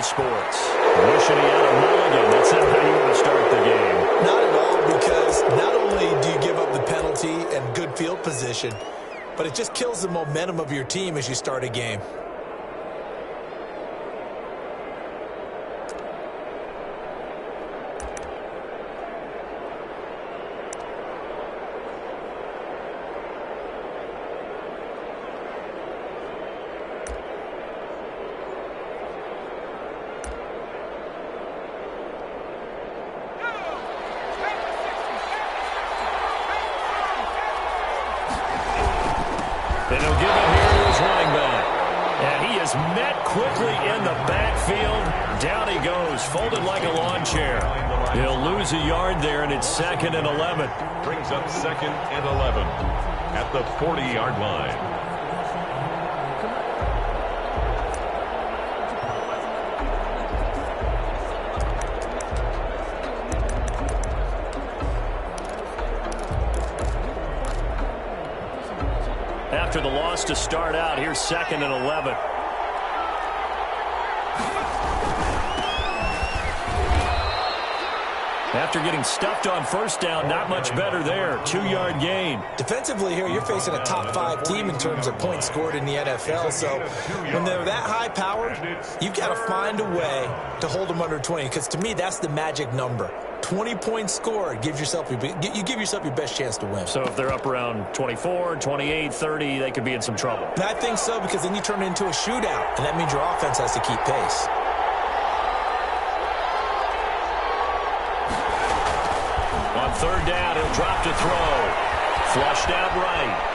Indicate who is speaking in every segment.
Speaker 1: sports. Wishing he had a mulligan. That's not how you want to start the game.
Speaker 2: Not at all, because not only do you give up the penalty and good field position, but it just kills the momentum of your team as you start a game.
Speaker 1: And he'll give it here to his running back. And he is met quickly in the backfield. Down he goes, folded like a lawn chair. He'll lose a yard there, and it's 2nd and 11.
Speaker 3: Brings up 2nd and 11 at the 40-yard line.
Speaker 1: After the loss to start out, here's 2nd and 11. After getting stuffed on first down, not much better there. 2-yard gain.
Speaker 2: Defensively here, you're facing a top-5 team in terms of points scored in the NFL. So when they're that high-powered, you've got to find a way to hold them under 20. Because to me, that's the magic number. 20 points scored, you give yourself your best chance to win.
Speaker 1: So if they're up around 24, 28, 30, they could be in some trouble.
Speaker 2: And I think so, because then you turn it into a shootout, and that means your offense has to keep pace.
Speaker 1: On 3rd down, he'll drop to throw. Flushed out right.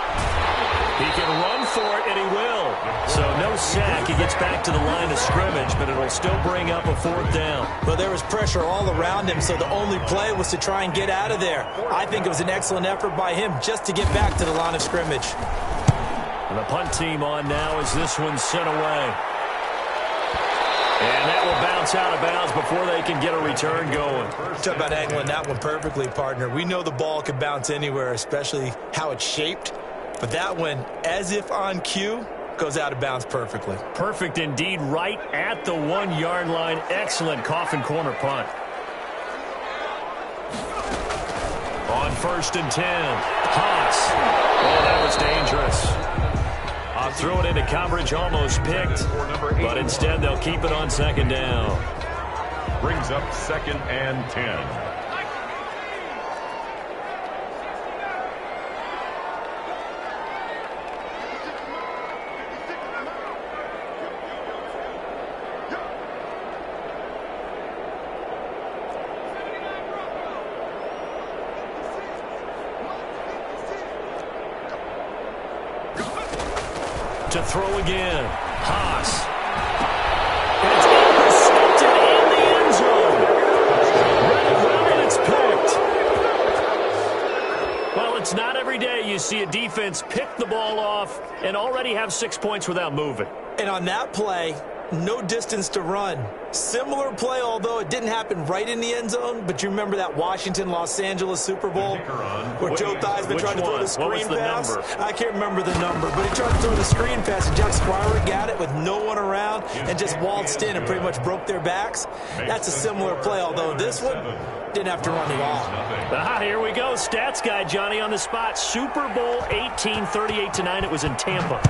Speaker 1: He can run for it, and he will. So no sack. He gets back to the line of scrimmage, but it'll still bring up a 4th down.
Speaker 2: Well, there was pressure all around him, so the only play was to try and get out of there. I think it was an excellent effort by him just to get back to the line of scrimmage.
Speaker 1: And the punt team on now as this one's sent away. And that will bounce out of bounds before they can get a return going.
Speaker 2: Talk about angling that one perfectly, partner. We know the ball can bounce anywhere, especially how it's shaped. But that one, as if on cue, goes out of bounds perfectly.
Speaker 1: Perfect indeed, right at the 1-yard line. Excellent coffin corner punt. On 1st and 10, Haas. Oh, that was dangerous. Threw it into coverage, almost picked, but instead they'll keep it on 2nd down.
Speaker 3: Brings up 2nd and 10.
Speaker 1: To throw again. Haas. And it's intercepted in the end zone. Right around and it's picked. Well, it's not every day you see a defense pick the ball off and already have 6 points without moving.
Speaker 2: And on that play, no distance to run. Similar play, although it didn't happen right in the end zone, but you remember that Washington-Los Angeles Super Bowl where Joe Theismann tried to throw the screen pass? I can't remember the number, but he tried to throw the screen pass, and Jack Squire got it with no one around and just waltzed in and pretty much broke their backs. That's a similar play, although this one didn't have to run at all.
Speaker 1: Here we go. Stats guy Johnny on the spot. Super Bowl 18, 38-9. It was in Tampa.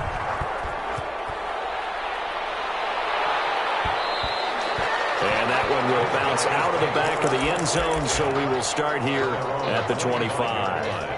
Speaker 1: And that one will bounce out of the back of the end zone, so we will start here at the 25.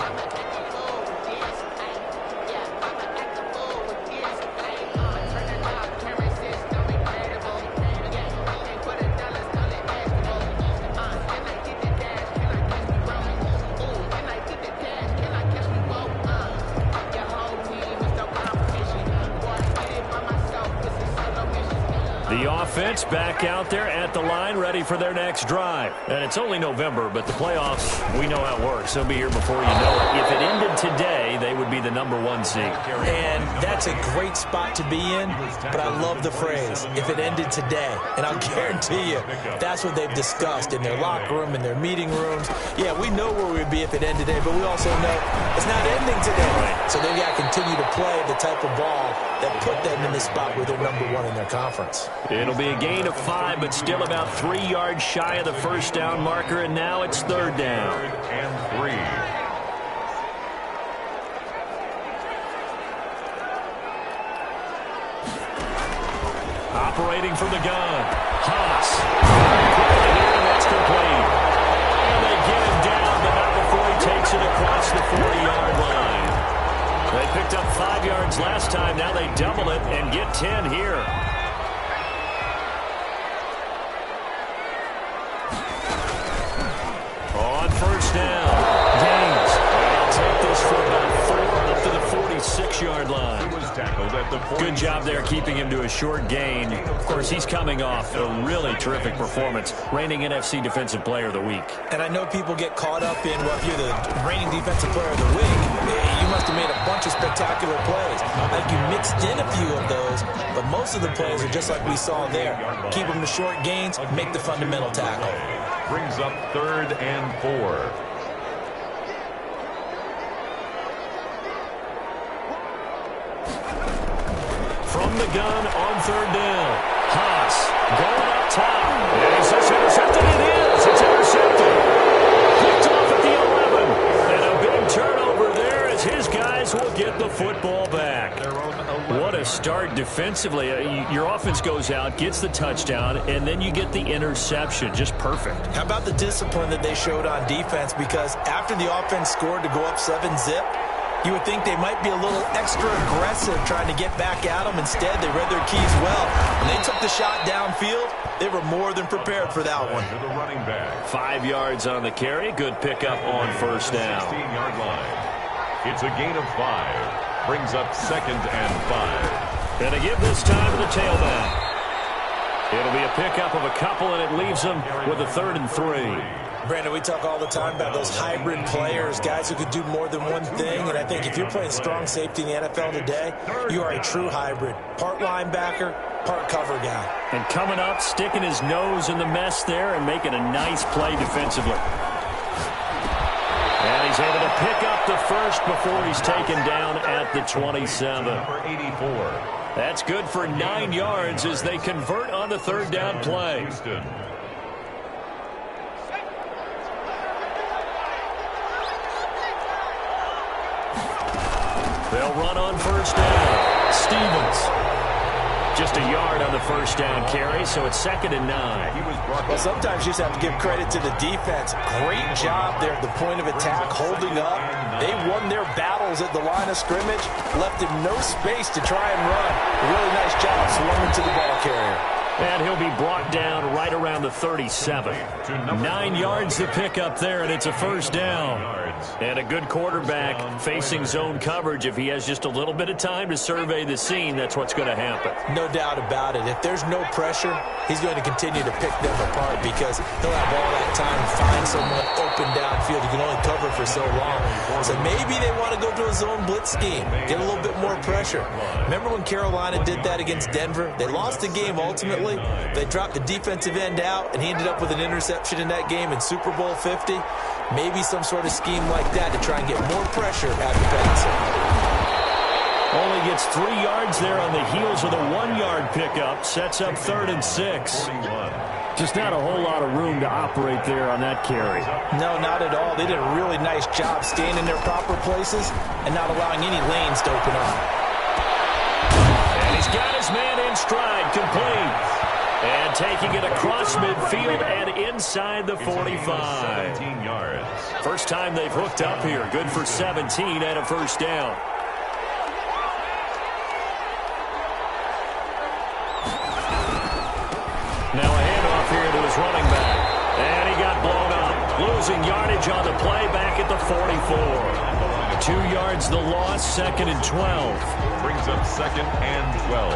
Speaker 1: The offense back out there at the line, ready for their next drive. And it's only November, but the playoffs, we know how it works. They'll be here before you know it. If it ended today, they would be the #1 seed.
Speaker 2: And that's a great spot to be in, but I love the phrase, if it ended today. And I'll guarantee you, that's what they've discussed in their locker room, in their meeting rooms. Yeah, we know where we'd be if it ended today, but we also know it's not ending today. So they've got to continue to play the type of ball that put them in the spot where they're #1 in their conference.
Speaker 1: It'll be a gain of 5, but still about 3 yards shy of the first down marker, and now it's third down.
Speaker 3: 3rd and 3.
Speaker 1: Operating from the gun. Haas. That's complete. And they get him down, but not before he takes it across the 40-yard line. They picked up 5 yards last time. Now they double it and get 10 here. On first down. Gaines. They'll take this for about 4 up to the 46-yard line. Good job there keeping him to a short gain. Of course, he's coming off a really terrific performance, reigning NFC Defensive Player of the Week.
Speaker 2: And I know people get caught up in, well, if you're the reigning Defensive Player of the Week, you must have made a bunch of spectacular plays. Like you mixed in a few of those, but most of the plays are just like we saw there. Keep them to short gains, make the fundamental tackle.
Speaker 3: Brings up 3rd and 4.
Speaker 1: From the gun on third down. Haas going up top. Is this intercepted? It is. It's intercepted. Picked off at the 11. And a big turnover there as his guys will get the football back. What a start defensively. Your offense goes out, gets the touchdown, and then you get the interception. Just perfect.
Speaker 2: How about the discipline that they showed on defense? Because after the offense scored to go up 7-zip, you would think they might be a little extra aggressive trying to get back at them. Instead, they read their keys well. When they took the shot downfield, they were more than prepared for that one.
Speaker 3: To the running back.
Speaker 1: 5 yards on the carry. Good pickup on first down.
Speaker 3: 16-yard line. It's a gain of 5. Brings up 2nd and 5.
Speaker 1: And a give this time to the tailback. It'll be a pickup of a couple, and it leaves them with a 3rd and 3.
Speaker 2: Brandon, we talk all the time about those hybrid players, guys who could do more than one thing. And I think if you're playing strong safety in the NFL today, you are a true hybrid. Part linebacker, part cover guy.
Speaker 1: And coming up, sticking his nose in the mess there and making a nice play defensively. And he's able to pick up the first before he's taken down at the 27.
Speaker 3: Number 84.
Speaker 1: That's good for 9 yards as they convert on the third down play.
Speaker 3: Houston.
Speaker 1: They'll run on first down. Stevens. Just a yard on the first down carry, so it's 2nd and 9.
Speaker 2: Well, sometimes you just have to give credit to the defense. Great job there at the point of attack, holding up. They won their battles at the line of scrimmage, left him no space to try and run. A really nice job swinging to the ball carrier.
Speaker 1: And he'll be brought down right around the 37. 9 yards to pick up there, and it's a first down. And a good quarterback facing zone coverage. If he has just a little bit of time to survey the scene, that's what's going to happen.
Speaker 2: No doubt about it. If there's no pressure, he's going to continue to pick them apart because he'll have all that time to find someone open downfield. You can only cover for so long. So maybe they want to go to a zone blitz scheme, get a little bit more pressure. Remember when Carolina did that against Denver? They lost the game ultimately. They dropped the defensive end out, and he ended up with an interception in that game in Super Bowl 50. Maybe some sort of scheme like that to try and get more pressure at the passer.
Speaker 1: Only gets 3 yards there on the heels of the 1-yard pickup. Sets up 3rd and 6. Just not a whole lot of room to operate there on that carry.
Speaker 2: No, not at all. They did a really nice job staying in their proper places and not allowing any lanes to open up.
Speaker 1: And he's got his man in stride, complete. And taking it across midfield and inside the 45.
Speaker 3: 17 yards.
Speaker 1: First time they've hooked up here. Good for 17 and a first down. Now a handoff here to his running back. And he got blown up. Losing yardage on the play back at the 44. 2 yards the loss, 2nd and 12.
Speaker 3: Brings up 2nd and 12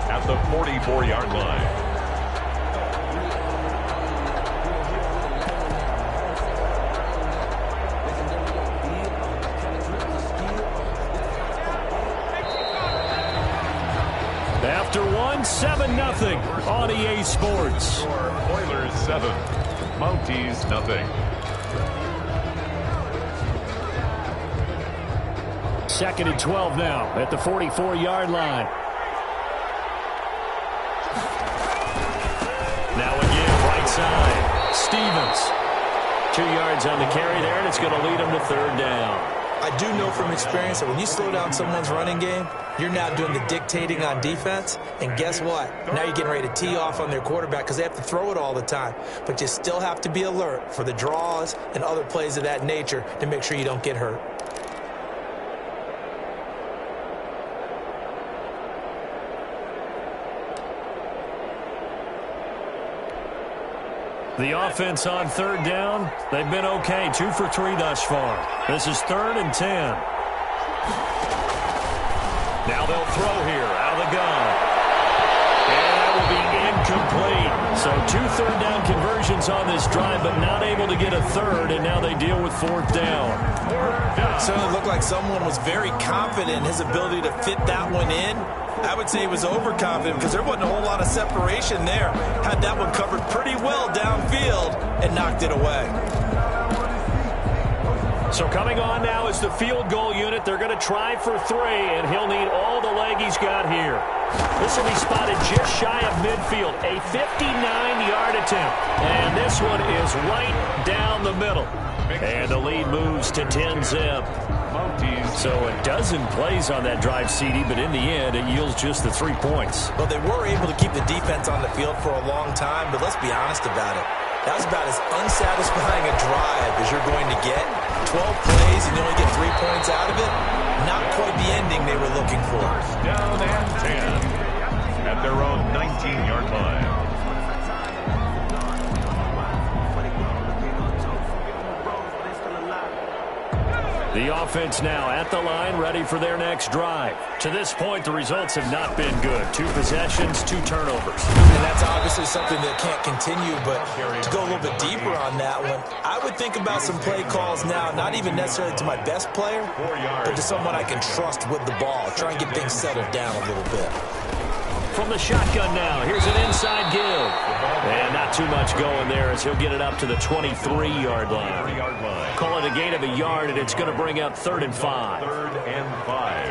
Speaker 3: at the 44-yard line.
Speaker 1: After 7-0 on EA Sports.
Speaker 3: Oilers 7, Mounties nothing.
Speaker 1: Second and 12 now at the 44-yard line. Now again, right side. Stevens. 2 yards on the carry there, and it's going to lead him to third down.
Speaker 2: I do know from experience that when you slow down someone's running game, you're now doing the dictating on defense. And guess what? Now you're getting ready to tee off on their quarterback because they have to throw it all the time. But you still have to be alert for the draws and other plays of that nature to make sure you don't get hurt.
Speaker 1: The offense on third down, they've been okay. 2 for 3 thus far. This is 3rd and 10. Now they'll throw here out of the gun. And that will be incomplete. So 2 third-down conversions on this drive, but not able to get a third, and now they deal with 4th down.
Speaker 2: It certainly looked like someone was very confident in his ability to fit that one in. I would say he was overconfident because there wasn't a whole lot of separation there. Had that one covered pretty well downfield and knocked it away.
Speaker 1: So coming on now is the field goal unit. They're going to try for 3, and he'll need all the leg he's got here. This will be spotted just shy of midfield. A 59-yard attempt. And this one is right down the middle. And the lead moves to 10-zip. So a dozen plays on that drive, CD, but in the end, it yields just the 3 points.
Speaker 2: Well, they were able to keep the defense on the field for a long time, but let's be honest about it. That was about as unsatisfying a drive as you're going to get. 12 plays and you only get 3 points out of it. Not quite the ending they were looking for.
Speaker 3: First down and 10 at their own 19-yard line.
Speaker 1: The offense now at the line, ready for their next drive. To this point, the results have not been good. 2 possessions, 2 turnovers.
Speaker 2: And that's obviously something that can't continue, but to go a little bit deeper on that one, I would think about some play calls now, not even necessarily to my best player, but to someone I can trust with the ball. Try and get things settled down a little bit.
Speaker 1: From the shotgun now, here's an inside give. And not too much going there as he'll get it up to the 23-yard line. Call it a gain of a yard, and it's going to bring up 3rd and 5.
Speaker 3: 3rd and 5.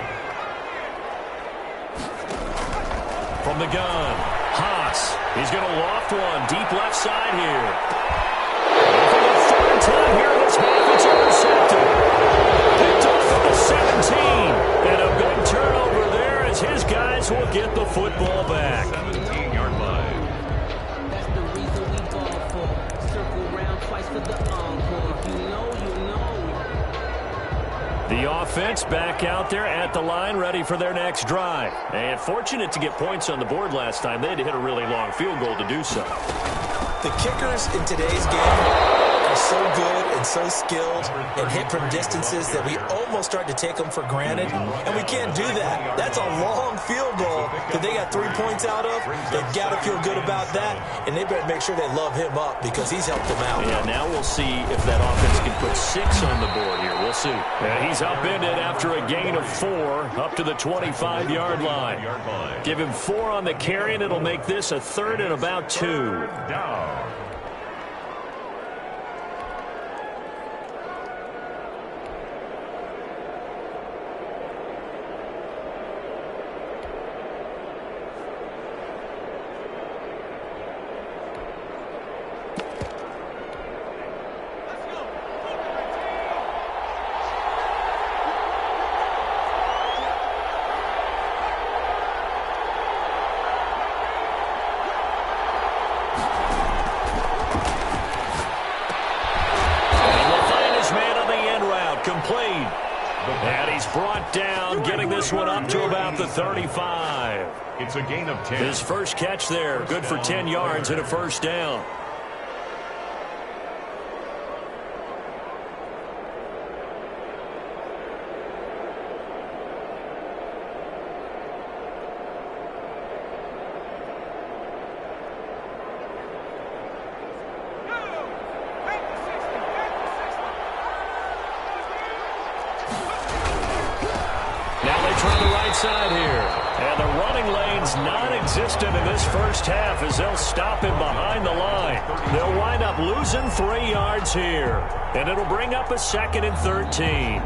Speaker 1: From the gun, Haas. He's going to loft one deep left side here. And for the 3rd time here in this half, it's intercepted. Picked off at the 17. And a big turnover there as his guys will get the football back.
Speaker 3: 17-yard line.
Speaker 4: That's the reason we ball for. Circle round twice for the encore. If you know, you know.
Speaker 1: The offense back out there at the line, ready for their next drive. And fortunate to get points on the board last time. They had to hit a really long field goal to do so.
Speaker 2: The kickers in today's game are so good and so skilled and hit from distances that we almost start to take them for granted, and we can't do that. That's a long field goal that they got 3 points out of. They've got to feel good about that, and they better make sure they love him up because he's helped them out.
Speaker 1: Yeah, now we'll see if that offense can put 6 on the board here. We'll see. Yeah, he's upended after a gain of 4 up to the 25-yard line. Give him 4 on the carry, and it'll make this a 3rd and about 2.
Speaker 3: Down.
Speaker 1: And he's brought down, getting this one up to about the 35.
Speaker 3: It's a gain of 10.
Speaker 1: His first catch there, good for 10 yards and a first down. Side here. And the running lane's non-existent in this first half as they'll stop him behind the line. They'll wind up losing 3 yards here. And it'll bring up a 2nd and 13.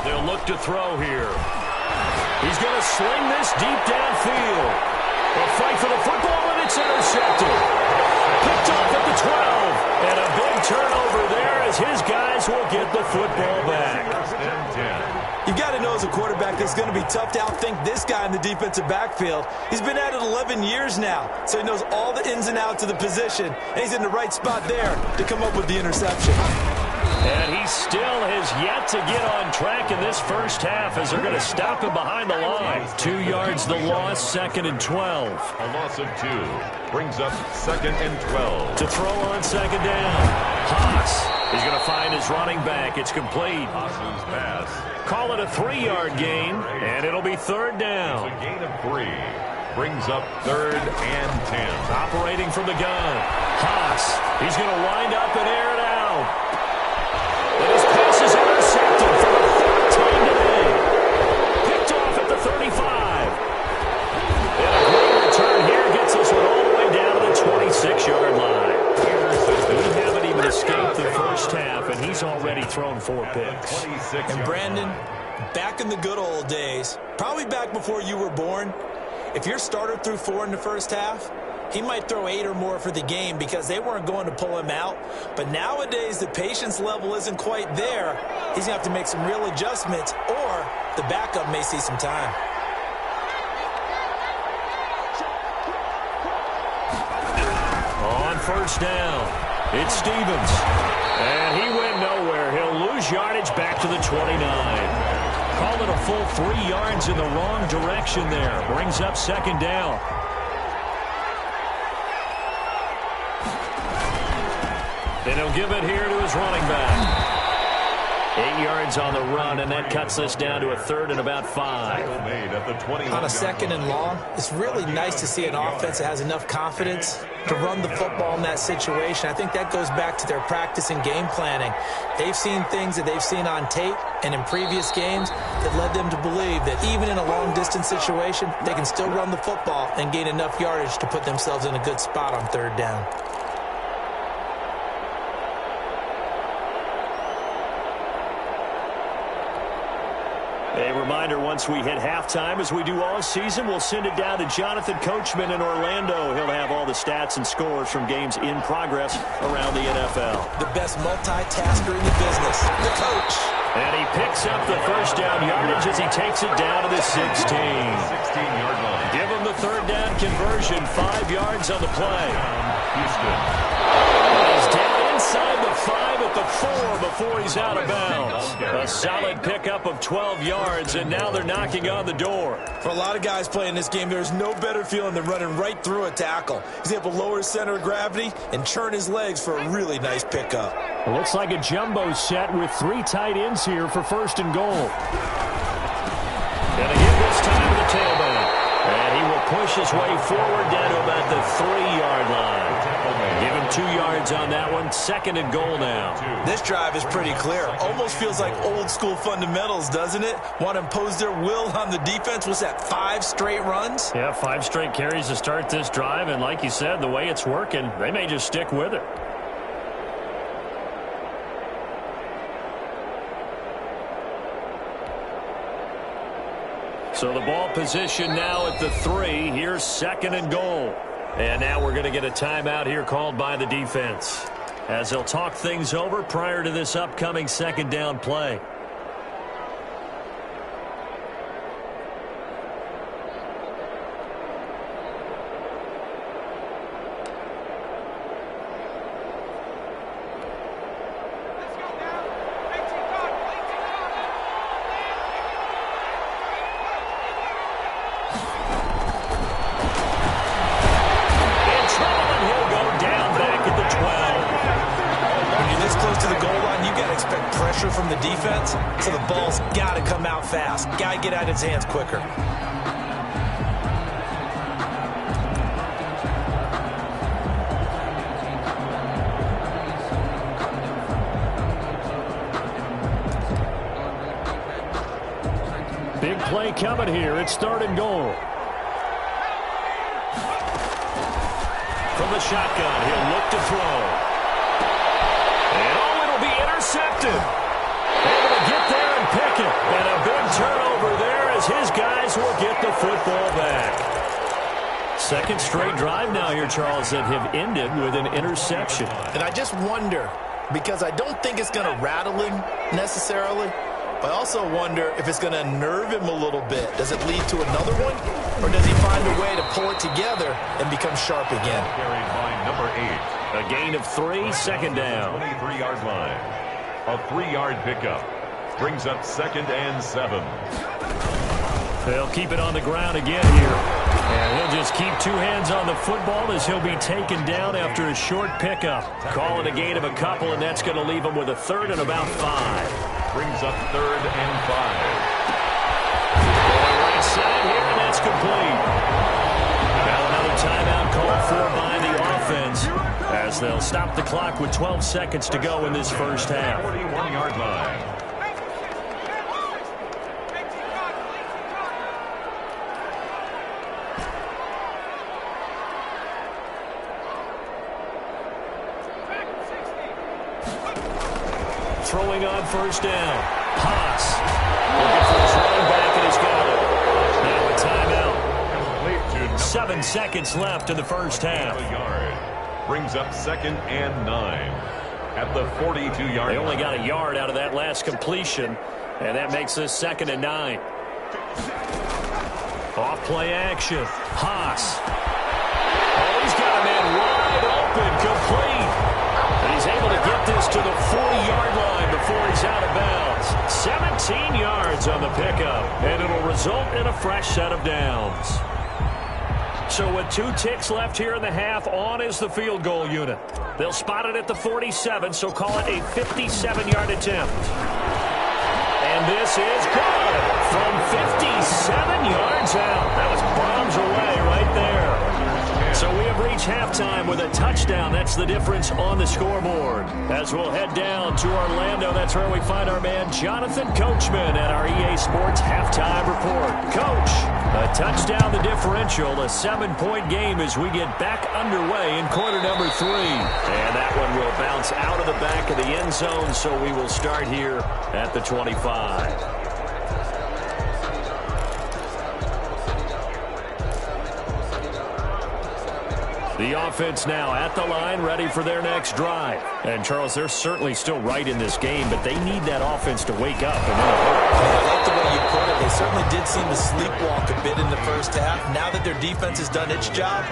Speaker 1: They'll look to throw here. He's going to sling this deep downfield. A fight for the football, and it's intercepted. Picked off at the 12. And a big turnover there as his guys will get the football back.
Speaker 2: You got to know as a quarterback it's going to be tough to outthink this guy in the defensive backfield. He's been at it 11 years now, so he knows all the ins and outs of the position, and he's in the right spot there to come up with the interception.
Speaker 1: And he still has yet to get on track in this first half as they're going to stop him behind the line. 2 yards the loss, 2nd and 12.
Speaker 3: A loss of 2 brings up 2nd and 12.
Speaker 1: To throw on 2nd down. Haas is going to find his running back. It's complete.
Speaker 3: Haas's pass.
Speaker 1: Call it a 3-yard gain, and it'll be 3rd down.
Speaker 3: It's a gain of 3. Brings up 3rd and 10.
Speaker 1: Operating from the gun. Haas, he's going to wind up and air it out. And his pass is intercepted for the 13 today. Picked off at the 35. And a great return here gets this one all the way down to the 26-yard line. We haven't even escaped the first half, and he's already thrown 4 picks.
Speaker 2: And Brandon, back in the good old days, probably back before you were born, if your starter threw 4 in the first half, he might throw 8 or more for the game because they weren't going to pull him out. But nowadays, the patience level isn't quite there. He's going to have to make some real adjustments, or the backup may see some time.
Speaker 1: On 1st down, it's Stevens. And he went nowhere. He'll lose yardage back to the 29. Call it a full 3 yards in the wrong direction there. Brings up 2nd down. And he'll give it here to his running back. 8 yards on the run, and that cuts us down to a 3rd and about 5.
Speaker 2: On a 2nd and long, it's really nice to see an offense that has enough confidence to run the football in that situation. I think that goes back to their practice and game planning. They've seen things that they've seen on tape and in previous games that led them to believe that even in a long-distance situation, they can still run the football and gain enough yardage to put themselves in a good spot on 3rd down.
Speaker 1: A reminder, once we hit halftime, as we do all season, we'll send it down to Jonathan Coachman in Orlando. He'll have all the stats and scores from games in progress around the NFL.
Speaker 2: The best multitasker in the business, the coach.
Speaker 1: And he picks up the 1st down yardage as he takes it down to the 16.
Speaker 3: 16-yard line.
Speaker 1: Give him the 3rd down conversion, 5 yards on the play.
Speaker 3: Houston.
Speaker 1: He's down inside the 5 at the 4 before he's out of bounds. A solid pickup of 12 yards, and now they're knocking on the door.
Speaker 2: For a lot of guys playing this game, there's no better feeling than running right through a tackle. He's able to lower his center of gravity and churn his legs for a really nice pickup.
Speaker 1: It looks like a jumbo set with 3 tight ends here for 1st and goal. Gonna give this time to the tailback. And he will push his way forward down to about the 3-yard line. Give him 2 yards on that one. 2nd and goal now.
Speaker 2: This drive is pretty clear. Almost feels like old school fundamentals, doesn't it? Want to impose their will on the defense. Was that 5 straight runs?
Speaker 1: Yeah, 5 straight carries to start this drive. And like you said, the way it's working, they may just stick with it. So the ball position now at the 3. Here's 2nd and goal. And now we're going to get a timeout here called by the defense, as they'll talk things over prior to this upcoming 2nd down play.
Speaker 2: From the defense, so the ball's got to come out fast. Got to get out of his hands quicker.
Speaker 1: Big play coming here. It's 3rd and goal. From the shotgun, he'll look to throw. And it'll be intercepted. Able to get there and pick it. And football back. Second straight drive now here, Charles, that have ended with an interception.
Speaker 2: And I just wonder, because I don't think it's going to rattle him necessarily, but I also wonder if it's going to unnerve him a little bit. Does it lead to another one? Or does he find a way to pull it together and become sharp again?
Speaker 3: Carried by number 8.
Speaker 1: A gain of 3, second down.
Speaker 3: 23-yard line. A 3-yard pickup. Brings up 2nd and 7.
Speaker 1: They'll keep it on the ground again here. And he'll just keep 2 hands on the football as he'll be taken down after a short pickup. Call it a gain of a couple, and that's going to leave him with a 3rd and about 5.
Speaker 3: Brings up 3rd and 5.
Speaker 1: Right side here, and that's complete. Now another timeout called for by the offense as they'll stop the clock with 12 seconds to go in this first half.
Speaker 3: 41-yard line.
Speaker 1: Throwing on first down. Haas. Looking for his running back, and he's got it. Now a timeout. 7 seconds left in the first half.
Speaker 3: A yard. Brings up 2nd and 9 at the 42-yard line.
Speaker 1: They only got a yard out of that last completion, and that makes this 2nd and 9. Off play action. Haas. Oh, he's got a man wide open, complete. And he's able to get this to the 40-yard line before he's out of bounds. 17 yards on the pickup, and it'll result in a fresh set of downs. So with 2 ticks left here in the half, on is the field goal unit. They'll spot it at the 47, so call it a 57-yard attempt. And this is good from 57 yards out. That was bombs away right there. So we have reached halftime with a touchdown. That's the difference on the scoreboard. As we'll head down to Orlando, that's where we find our man Jonathan Coachman at our EA Sports Halftime Report. Coach, a touchdown, the differential, a 7-point game as we get back underway in quarter number 3. And that one will bounce out of the back of the end zone, so we will start here at the 25. The offense now at the line, ready for their next drive. And, Charles, they're certainly still right in this game, but they need that offense to wake up. And
Speaker 2: I like the way you put it. They certainly did seem to sleepwalk a bit in the first half. Now that their defense has done its job,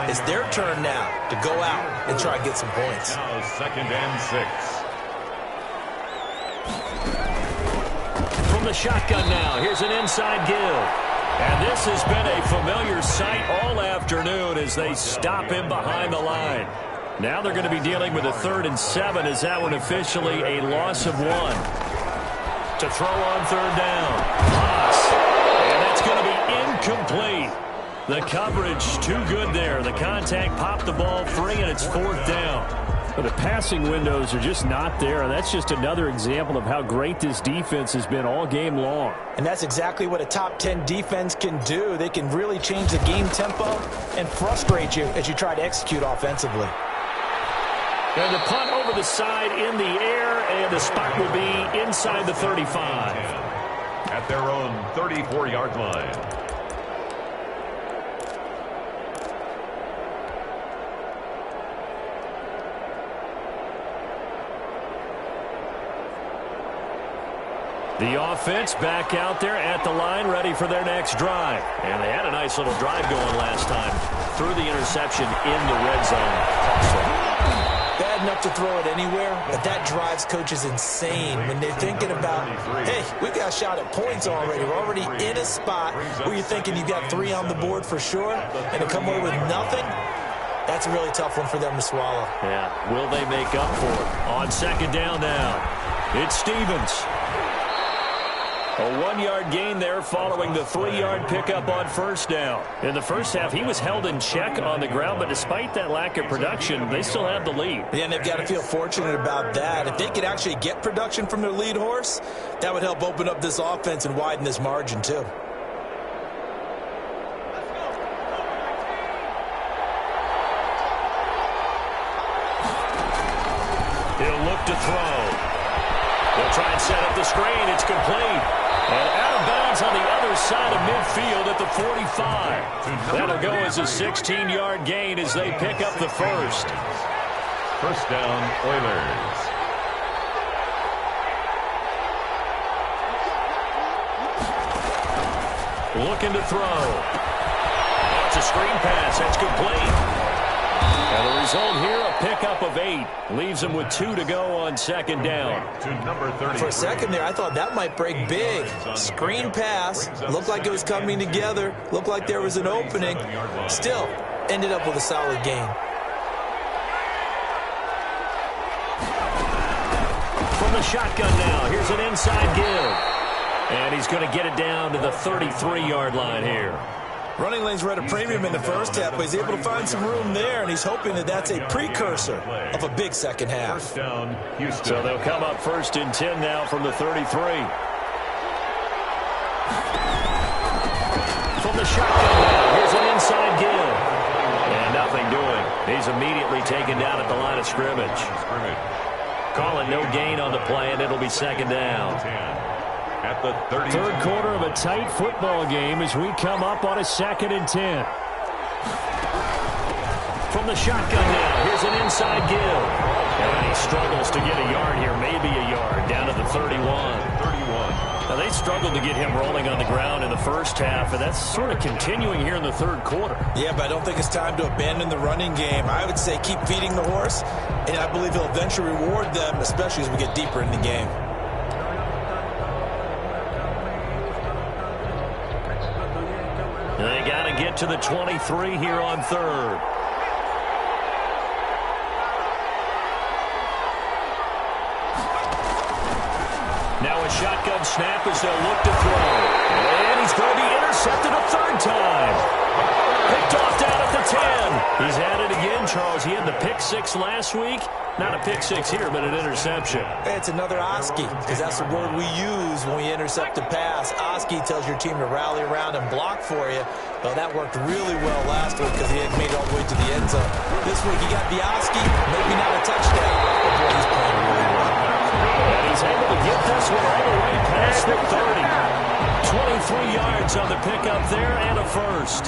Speaker 2: it's their turn now to go out and try and get some points.
Speaker 3: Now 2nd and 6.
Speaker 1: from the shotgun now, here's an inside give. And this has been a familiar sight all afternoon as they stop him behind the line. Now they're going to be dealing with a 3rd and 7 as that one officially a loss of 1. To throw on 3rd down. Haas. And that's going to be incomplete. The coverage too good there. The contact popped the ball free, and it's 4th down. But the passing windows are just not there, and that's just another example of how great this defense has been all game long.
Speaker 2: And that's exactly what a top 10 defense can do. They can really change the game tempo and frustrate you as you try to execute offensively.
Speaker 1: And the punt over the side in the air, and the spot will be inside the 35.
Speaker 3: At their own 34-yard line.
Speaker 1: The offense back out there at the line, ready for their next drive. And they had a nice little drive going last time. Threw the interception in the red zone.
Speaker 2: Bad enough to throw it anywhere, but that drives coaches insane when they're thinking about, hey, we've got a shot at points already. We're already in a spot where you're thinking you've got 3 on the board for sure, and to come away with nothing, that's a really tough one for them to swallow.
Speaker 1: Yeah, will they make up for it? On 2nd down now, it's Stevens. A 1-yard gain there following the 3-yard pickup on 1st down. In the first half, he was held in check on the ground, but despite that lack of production, they still have the lead.
Speaker 2: Yeah, and they've got to feel fortunate about that. If they could actually get production from their lead horse, that would help open up this offense and widen this margin too. He'll look to throw. They'll try and set up the screen. It's complete.
Speaker 1: And out of bounds on the other side of midfield at the 45. That'll go as a 16-yard gain as they pick up the first.
Speaker 3: First down, Oilers.
Speaker 1: Looking to throw. That's a screen pass. That's complete. And the result here, a pickup of 8. Leaves them with 2 to go on second down.
Speaker 2: For a second there, I thought that might break big. Screen pass. Looked like it was coming together. Looked like there was an opening. Still, ended up with a solid gain.
Speaker 1: From the shotgun now, here's an inside give. And he's going to get it down to the 33-yard line here.
Speaker 2: Running lanes were at a premium in the first half, but he's able to find some room there, and he's hoping that that's a precursor of a big second half.
Speaker 1: So they'll come up first and 10 now from the 33. From the shotgun now, here's an inside give. And nothing doing. He's immediately taken down at the line of scrimmage. Calling no gain on the play, and it'll be second down.
Speaker 3: At the 30.
Speaker 1: Third quarter of a tight football game as we come up on a second and 10. From the shotgun now, here's an inside give. And he struggles to get a yard here, maybe a yard, down to the 31. Now, they struggled to get him rolling on the ground in the first half, and that's sort of continuing here in the third quarter.
Speaker 2: Yeah, but I don't think it's time to abandon the running game. I would say keep feeding the horse, and I believe he'll eventually reward them, especially as we get deeper in the game.
Speaker 1: They got to get to the 23 here on third. Now a shotgun snap as they'll look to throw. And he's going to be intercepted a third time. Picked off down at the 10. He's at it again, Charles. He had the pick 6 last week. Not a pick 6 here, but an interception.
Speaker 2: It's another Oski, because that's the word we use when we intercept a pass. Oski tells your team to rally around and block for you. Well, that worked really well last week because he had made it all the way to the end zone. This week he got the Oski, maybe not a touchdown, but boy, he's playing really well.
Speaker 1: And he's able to get this one all the way past the 30. 23 yards on the pickup there and a first.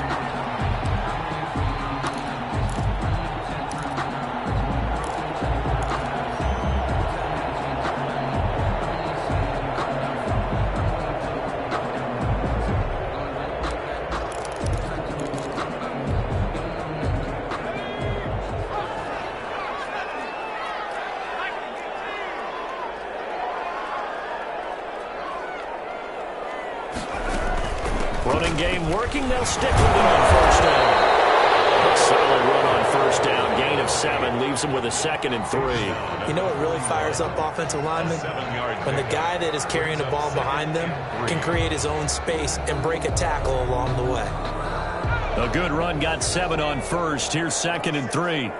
Speaker 1: Running game working. They'll stick with him on first down. A solid run on first down. Gain of 7 leaves him with a second and 3.
Speaker 2: You know what really fires up offensive linemen? When the guy that is carrying the ball behind them can create his own space and break a tackle along the way.
Speaker 1: A good run got 7 on first. Here's second and 3.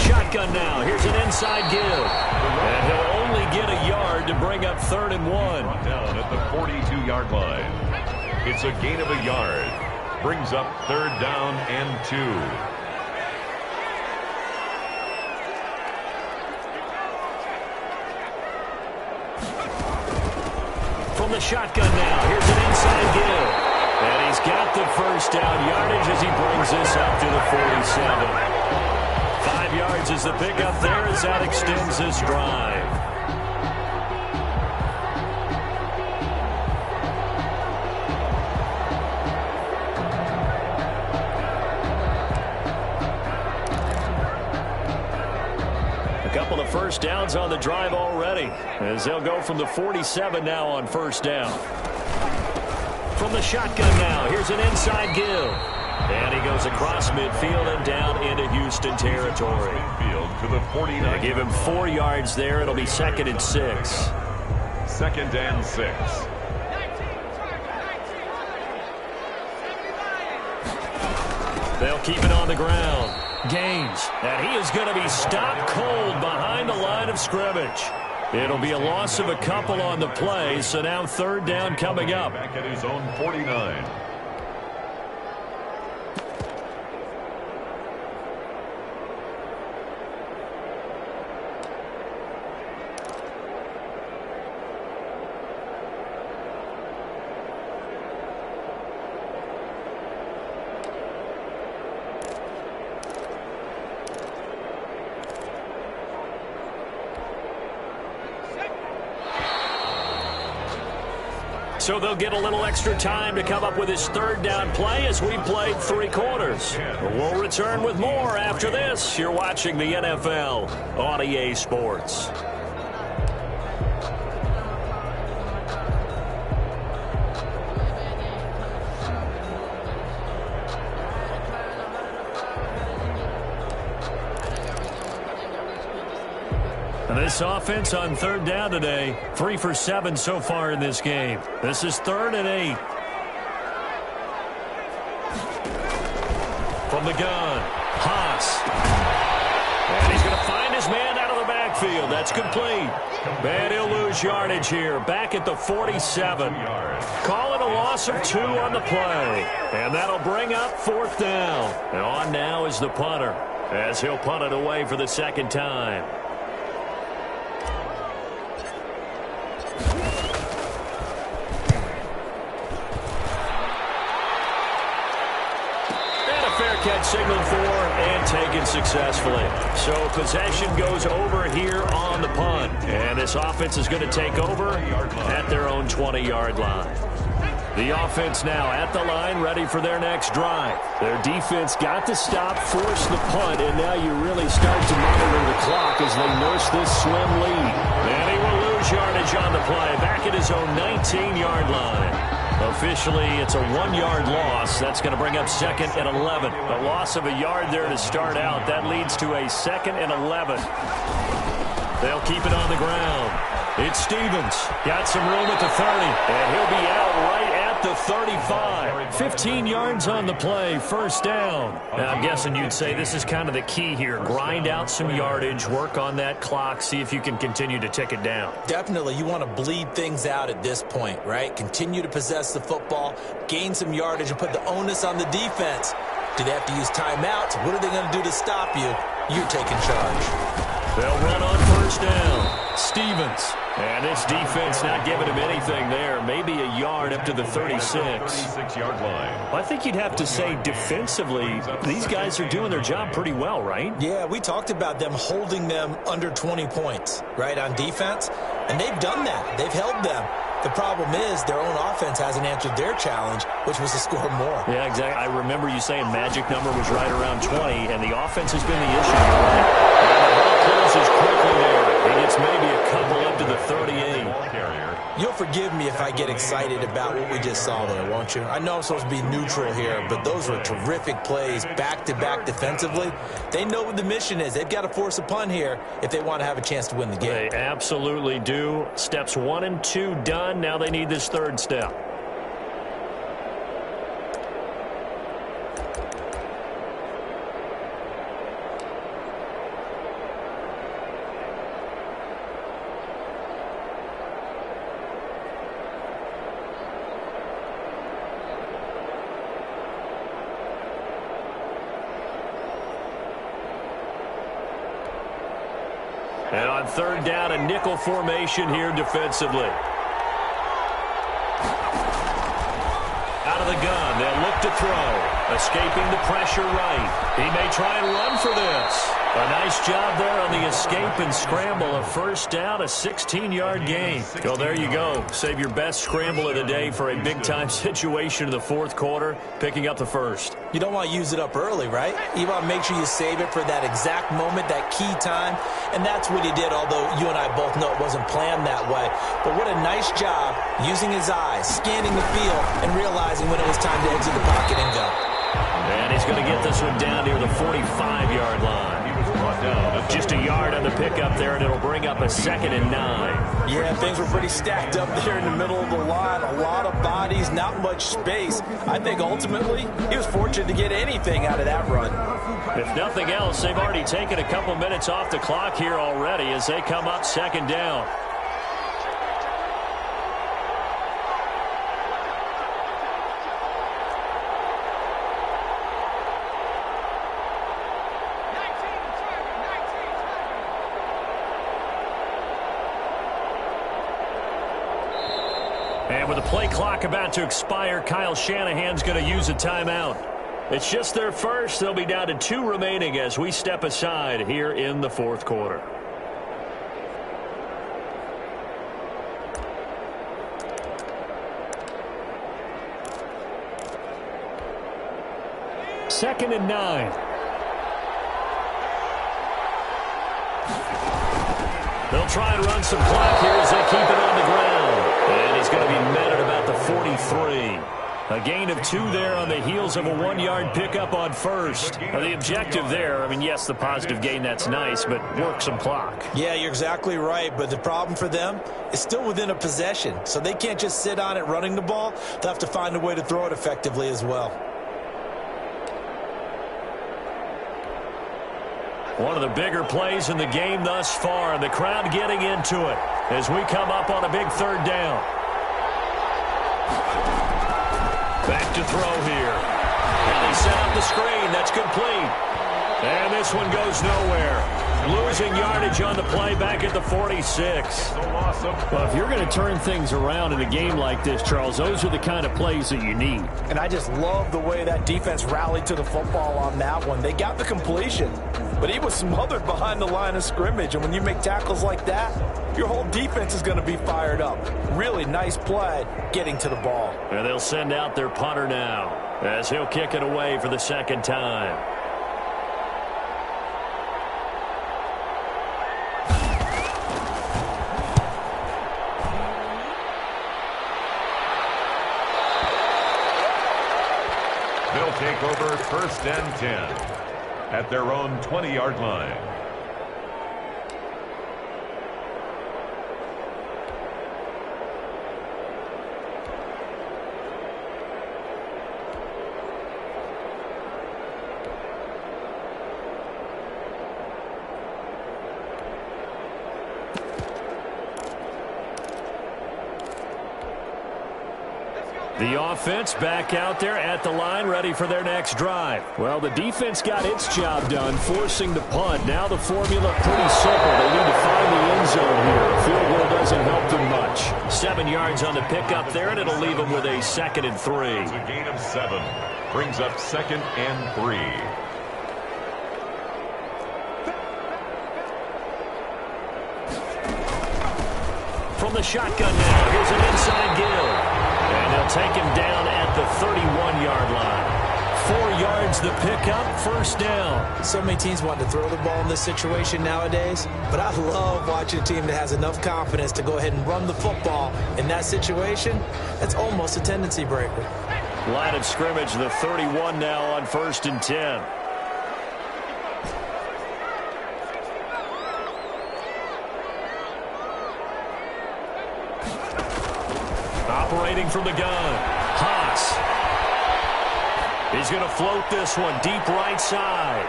Speaker 1: Shotgun now. Here's an inside give. And he'll only get a yard to bring up 3rd and 1.
Speaker 3: Brought down at the 42-yard line. It's a gain of a yard. Brings up 3rd down and 2.
Speaker 1: From the shotgun now. Here's an inside give. And he's got the first down yardage as he brings this up to the 47. 5 yards is the pickup there as that extends this drive. A couple of first downs on the drive already as they'll go from the 47 now on first down. From the shotgun now, here's an inside give. And he goes across midfield and down into Houston territory.
Speaker 3: Midfield to the 49.
Speaker 1: They give him 4 yards there. It'll be 2nd and 6.
Speaker 3: 2nd and 6.
Speaker 1: They'll keep it on the ground. Gaines, and he is going to be stopped cold behind the line of scrimmage. It'll be a loss of a couple on the play, so now third down coming up.
Speaker 3: Back at his own 49.
Speaker 1: So they'll get a little extra time to come up with his third down play as we played 3 quarters. We'll return with more after this. You're watching the NFL on EA Sports. This offense on third down today, 3 for 7 so far in this game. This is 3rd and 8. From the gun, Haas. And he's going to find his man out of the backfield. That's complete. And he'll lose yardage here, back at the 47. Call it a loss of 2 on the play. And that'll bring up 4th down. And on now is the punter, as he'll punt it away for the 2nd time. Catch signaled for and taken successfully. So possession goes over here on the punt. And this offense is going to take over at their own 20-yard line. The offense now at the line, ready for their next drive. Their defense got to stop, force the punt, and now you really start to monitor the clock as they nurse this slim lead. And he will lose yardage on the play, back at his own 19-yard line. Officially, it's a 1-yard loss. That's going to bring up 2nd and 11. A loss of a yard there to start out. That leads to a 2nd and 11. They'll keep it on the ground. It's Stevens. Got some room at the 30. And he'll be out right at the 35. 15 yards on the play. 1st down. Now, I'm guessing you'd say this is kind of the key here. Grind out some yardage. Work on that clock. See if you can continue to tick it down.
Speaker 2: Definitely. You want to bleed things out at this point, right? Continue to possess the football. Gain some yardage and put the onus on the defense. Do they have to use timeouts? What are they going to do to stop you? You're taking charge.
Speaker 1: They'll run on 1st down. Stevens. And this defense not giving him anything there. Maybe a yard up to the 36.
Speaker 3: 36-yard line.
Speaker 1: Well, I think you'd have to say defensively, these guys are doing their job pretty well, right?
Speaker 2: Yeah, we talked about them holding them under 20 points, right, on defense. And they've done that. They've held them. The problem is their own offense hasn't answered their challenge, which was to score more.
Speaker 1: Yeah, exactly. I remember you saying magic number was right around 20, and the offense has been the issue. And the ball closes quickly there. He gets maybe a couple up to the 38.
Speaker 2: You'll forgive me if I get excited about what we just saw there, won't you? I know I'm supposed to be neutral here, but those were terrific plays back-to-back defensively. They know what the mission is. They've got to force a punt here if they want to have a chance to win the game.
Speaker 1: They absolutely do. Steps 1 and 2 done. Now they need this 3rd step. And on 3rd down, a nickel formation here defensively. Out of the gun, they'll look to throw. Escaping the pressure right. He may try and run for this. A nice job there on the escape and scramble. A 1st down, a 16-yard gain. Well, there you go. Save your best scramble of the day for a big-time situation in the 4th quarter, picking up the 1st.
Speaker 2: You don't want to use it up early, right? You want to make sure you save it for that exact moment, that key time. And that's what he did, although you and I both know it wasn't planned that way. But what a nice job using his eyes, scanning the field, and realizing when it was time to exit the pocket and go.
Speaker 1: And he's going to get this one down near the 45-yard line.
Speaker 3: He was brought down.
Speaker 1: Just a yard on the pickup there, and it'll bring up a 2nd and 9.
Speaker 2: Yeah, things were pretty stacked up there in the middle of the line. A lot of bodies, not much space. I think ultimately he was fortunate to get anything out of that run.
Speaker 1: If nothing else, they've already taken a couple minutes off the clock here already as they come up 2nd down. And with the play clock about to expire, Kyle Shanahan's going to use a timeout. It's just their first. They'll be down to 2 remaining as we step aside here in the 4th quarter. Second and 9. They'll try and run some clock here as they keep it on the ground. And he's going to be met at about the 43. A gain of 2 there on the heels of a 1-yard pickup on first. Now, the objective there, I mean, yes, the positive gain, that's nice, but work some clock.
Speaker 2: Yeah, you're exactly right, but the problem for them is still within a possession, so they can't just sit on it running the ball. They'll have to find a way to throw it effectively as well.
Speaker 1: One of the bigger plays in the game thus far, and the crowd getting into it as we come up on a big 3rd down. Back to throw here. And they set up the screen. That's complete. And this one goes nowhere. Losing yardage on the play back at the 46. Well, if you're going to turn things around in a game like this, Charles, those are the kind of plays that you need.
Speaker 2: And I just love the way that defense rallied to the football on that one. They got the completion, but he was smothered behind the line of scrimmage. And when you make tackles like that, your whole defense is going to be fired up. Really nice play getting to the ball.
Speaker 1: And they'll send out their punter now as he'll kick it away for the 2nd time.
Speaker 3: They'll take over 1st and 10 at their own 20-yard line.
Speaker 1: The offense back out there at the line, ready for their next drive. Well, the defense got its job done, forcing the punt. Now the formula pretty simple. They need to find the end zone here. A field goal doesn't help them much. 7 yards on the pickup there, and it'll leave them with a 2nd and 3.
Speaker 3: It's a gain of 7. Brings up 2nd and 3.
Speaker 1: From the shotgun now, here's an inside give. And they'll take him down at the 31-yard line. 4 yards the pickup, 1st down.
Speaker 2: So many teams want to throw the ball in this situation nowadays, but I love watching a team that has enough confidence to go ahead and run the football. In that situation, that's almost a tendency breaker.
Speaker 1: Line of scrimmage, the 31 now on 1st and 10. Operating from the gun, Haas. He's going to float this one deep right side.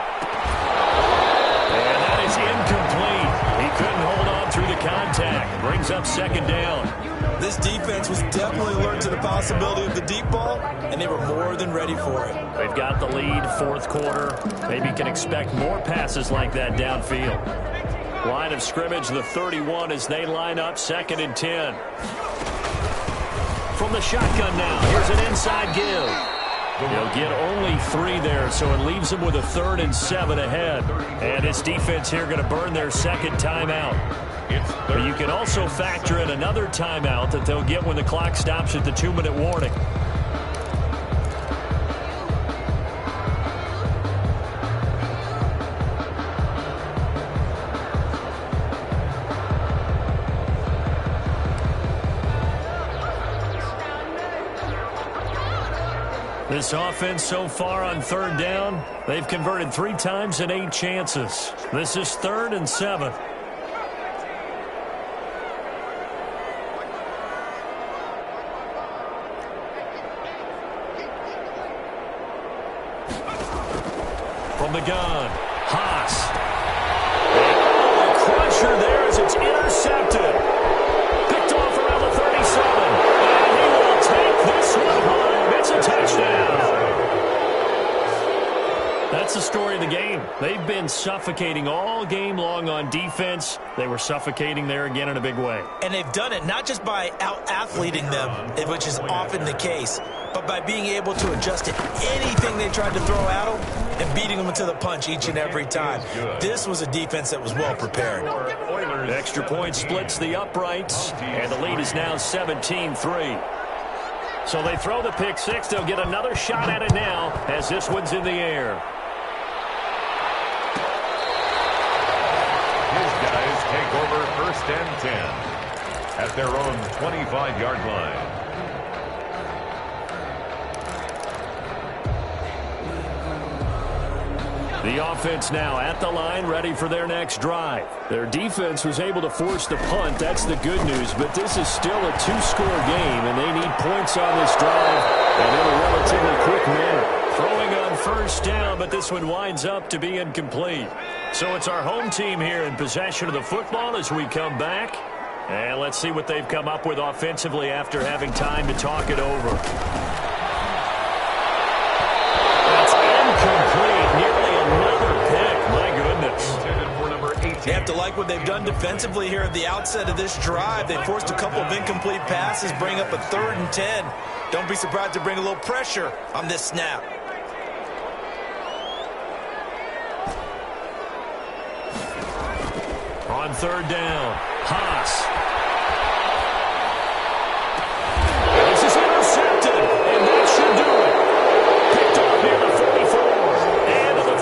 Speaker 1: And that is incomplete. He couldn't hold on through the contact. Brings up 2nd down.
Speaker 2: This defense was definitely alert to the possibility of the deep ball, and they were more than ready for it.
Speaker 1: They've got the lead, 4th quarter. Maybe can expect more passes like that downfield. Line of scrimmage, the 31 as they line up, 2nd and 10. From the shotgun now, here's an inside give. He'll get only 3 there, so it leaves him with a 3rd and 7 ahead. And this defense here going to burn their 2nd timeout. You can also factor in another timeout that they'll get when the clock stops at the 2-minute warning. This offense so far on third down, they've converted 3 times in 8 chances. This is 3rd and 7. From the gun, Haas. Oh, crusher there as it's intercepted. Picked off around the 37. And he will take this one home. It's a touchdown. That's the story of the game. They've been suffocating all game long on defense. They were suffocating there again in a big way.
Speaker 2: And they've done it not just by out-athleting them, which is often the case, but by being able to adjust to anything they tried to throw at them and beating them into the punch each and every time. This was a defense that was well prepared.
Speaker 1: Extra point splits the uprights, and the lead is now 17-3. So they throw the pick six. They'll get another shot at it now as this one's in the air.
Speaker 3: His guys take over 1st and 10 at their own 25-yard line.
Speaker 1: The offense now at the line, ready for their next drive. Their defense was able to force the punt. That's the good news, but this is still a 2-score game, and they need points on this drive and in a relatively quick manner. Throwing on 1st down, but this one winds up to be incomplete. So it's our home team here in possession of the football as we come back. And let's see what they've come up with offensively after having time to talk it over. That's incomplete. Nearly another pick. My goodness.
Speaker 2: You have to like what they've done defensively here at the outset of this drive. They forced a couple of incomplete passes, bring up a 3rd and 10. Don't be surprised to bring a little pressure on this snap.
Speaker 1: On 3rd down, Haas. This is intercepted, and that should do it. Picked off near the 44 and to the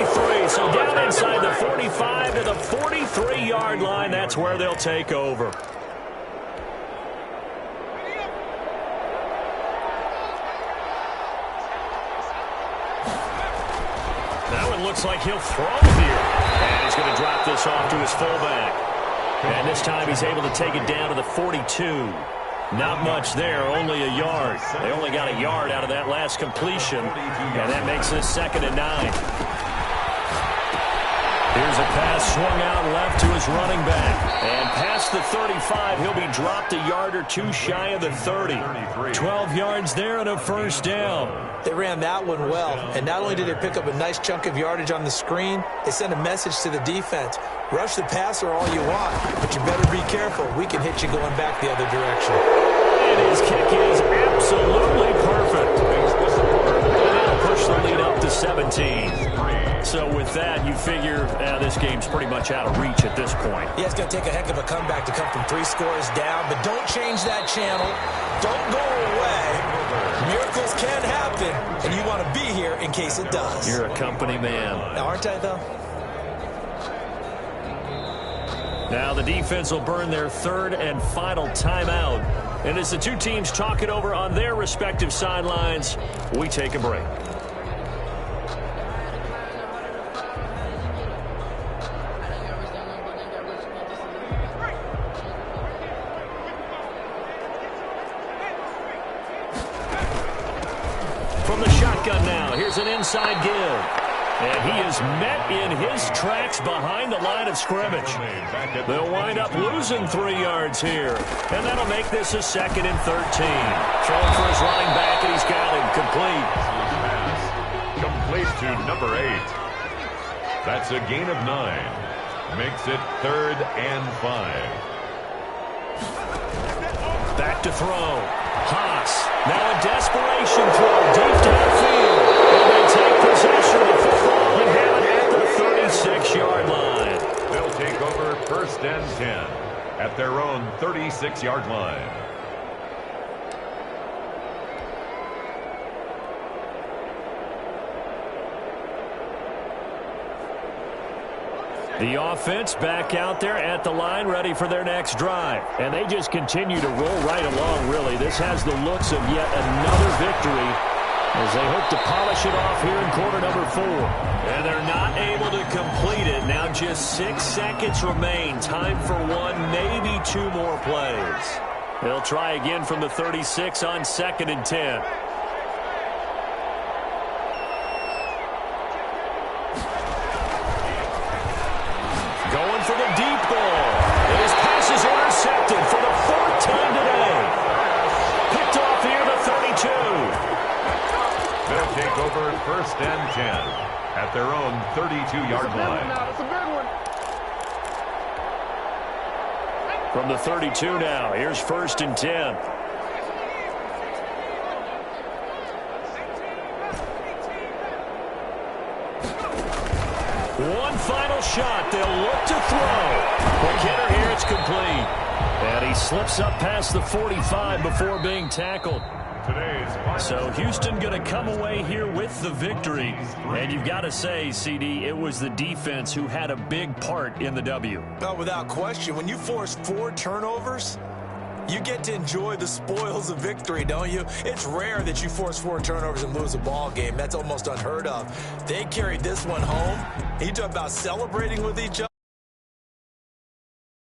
Speaker 1: 43. So down inside the 45 to the 43-yard line. That's where they'll take over. That one looks like he'll throw here. And he's going to drop this off to his fullback. And this time he's able to take it down to the 42. Not much there, only a yard. They only got a yard out of that last completion. And that makes this 2nd and 9. Here's a pass swung out left to his running back. And past the 35, he'll be dropped a yard or 2 shy of the 30. 12 yards there and a 1st down.
Speaker 2: They ran that one well, and not only did they pick up a nice chunk of yardage on the screen, they sent a message to the defense. Rush the passer all you want, but you better be careful. We can hit you going back the other direction.
Speaker 1: And his kick is absolutely perfect. And that'll push the lead up to 17. So with that, you figure this game's pretty much out of reach at this point.
Speaker 2: Yeah, it's going to take a heck of a comeback to come from 3 scores down, but don't change that channel. Don't go away. Miracles can happen, and you want to be here in case it does.
Speaker 1: You're a company man.
Speaker 2: Now, aren't I, though?
Speaker 1: Now the defense will burn their 3rd and final timeout. And as the two teams talk it over on their respective sidelines, we take a break. From the shotgun now, here's an inside give. And he is met in his tracks behind the line of scrimmage. They'll wind up losing 3 yards here. And that'll make this a 2nd and 13. Throwing for his running back, and he's got him complete.
Speaker 3: Complete to number 8. That's a gain of 9. Makes it 3rd and 5.
Speaker 1: Back to throw. Haas. Now a desperation throw deep downfield. And they take possession of the football and have it at the 36-yard line.
Speaker 3: They'll take over 1st and 10 at their own 36-yard line.
Speaker 1: The offense back out there at the line, ready for their next drive. And they just continue to roll right along, really. This has the looks of yet another victory as they hope to polish it off here in quarter number 4. And they're not able to complete it. Now just 6 seconds remain. Time for one, maybe 2 more plays. They'll try again from the 36 on 2nd and 10. Going for the deep ball. His pass is intercepted for the 4th time today. Picked off here to 32.
Speaker 3: They'll take over 1st and 10 at their own 32-yard line.
Speaker 1: From the 32 now, here's 1st and 10. One final shot. They'll look to throw. The hitter here, it's complete. And he slips up past the 45 before being tackled. So Houston going to come away here with the victory. And you've got to say, CD, it was the defense who had a big part in the W.
Speaker 2: Well, without question, when you force 4 turnovers, you get to enjoy the spoils of victory, don't you? It's rare that you force 4 turnovers and lose a ball game. That's almost unheard of. They carried this one home. You talk about celebrating with each other.